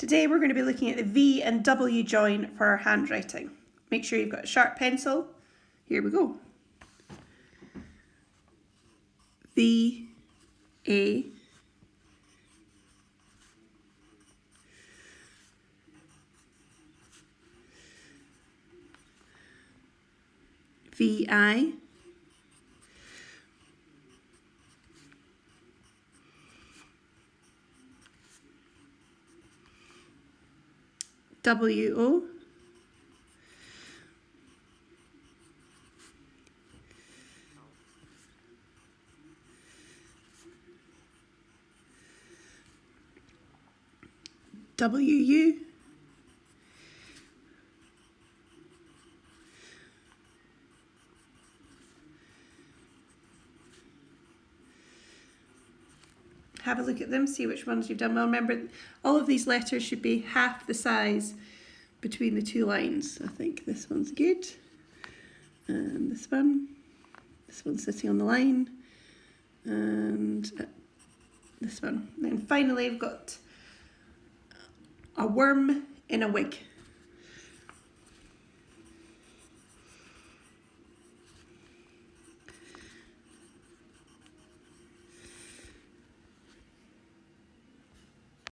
Today we're going to be looking at the V and W join for our handwriting. Make sure you've got a sharp pencil. Here we go. V, A, V, I, W, O, W, U, have a look at them, see which ones you've done well. Remember, all of these letters should be half the size between the two lines. I think this one's good. And this one's sitting on the line. And this one. And then finally, I've got a worm in a wig.